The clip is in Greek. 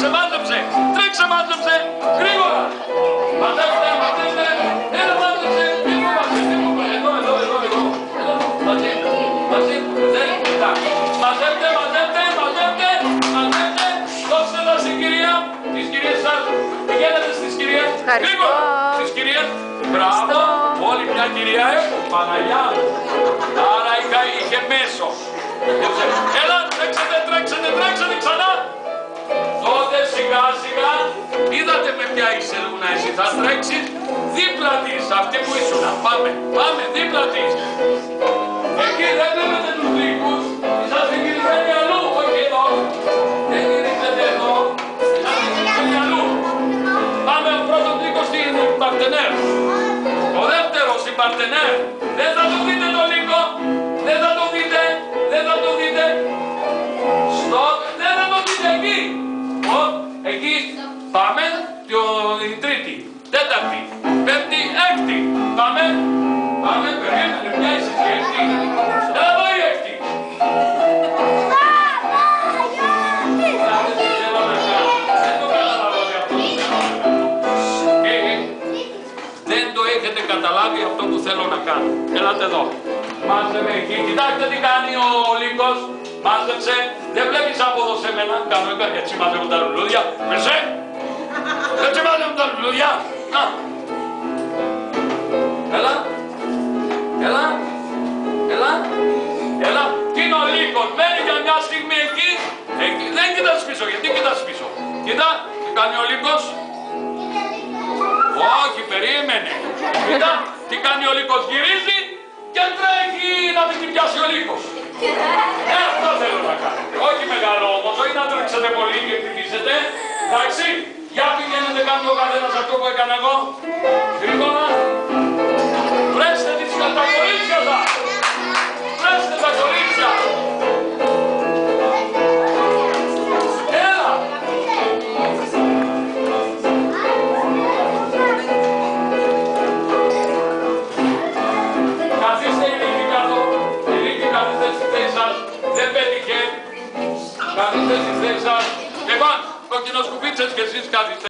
τρέξε, μάζεψε, τρέξε, μάζεψε, γρήγορα. Μαζέψτε, μαζέψτε, έλα μάζεψε, μη μου μαζί, εδώ, μαζί, μαζέψτε, δώστε τα στην κυρία, τις κυρίες σας, πηγαίνετε στις κυρίες, γρήγορα, στις κυρίες, μπράβο, όλη μια κυρία έχουν, Παναγιά, άρα είχε μέσο. Έλα, τρέξετε ξανά. Τότε σιγά σιγά, είδατε με ποια είσαι Λούνα εσύ, θα τρέξεις δίπλα της, αυτή που ήσουν. Πάμε, δίπλα της. Εκεί δεν βλέπετε τους λύκους, είσαστε γυρισμένοι αλλού, όχι εδώ. Δεν γυρίζετε εδώ, είσαστε γυρισμένοι αλλού. Πάμε ο πρώτος λύκος στην Παρτενέρ. Ο δεύτερος στην Παρτενέρ. Δεν θα το δείτε το λύκο, δεν θα το δείτε. Δεν θα το δείτε εκεί. Εκεί πάμε την τρίτη, τέταρτη, πέμπτη, έκτη. Πάμε, περίμενε, ποια είσαι η έκτη. Έλα εδώ η έκτη. Δεν το καταλάβατε αυτό που θέλω να κάνω. Δεν το έχετε καταλάβει αυτό που θέλω να κάνω. Έλατε εδώ. Μάζευε εκεί. Κοιτάξτε τι κάνει ο λύκος. Μάζεψε. Δεν βλέπεις από εδώ σε μένα. Κάνω έτσι μάζευουν τα λουλούδια. Μεσέ. Έτσι μάζευουν τα λουλούδια. Να. Έλα. Τι είναι ο λύκος. Μένει για μια στιγμή εκεί. Δεν κοιτάς πίσω. Γιατί κοιτάς πίσω. Κοίτα. Τι κάνει ο λύκος. Όχι, περίμενε. Κοίτα. Τι κάνει ο λύκος. Γυρίζει. Και τρέχει να μην την πιάσει ο λύκος. Αυτό θέλω να κάνετε. Όχι μεγάλο όμως, όχι να τρέξετε πολύ και εκτιμήσετε. Εντάξει, για πηγαίνετε κάνει ο καθένας αυτό που έκανα εγώ. Γρήγορα. Βρέστε τα κορίτσια σας. Βρέστε τα κορίτσια. Έλα. Καθίστε οι λύκοι κάτω. Οι λύκοι καθίστε στη θέση σας. Δεν πέτυχε. Καθίστε στη θέση σας. Λοιπόν, κοκκινοσκουφίτσες και εσείς καθίστε.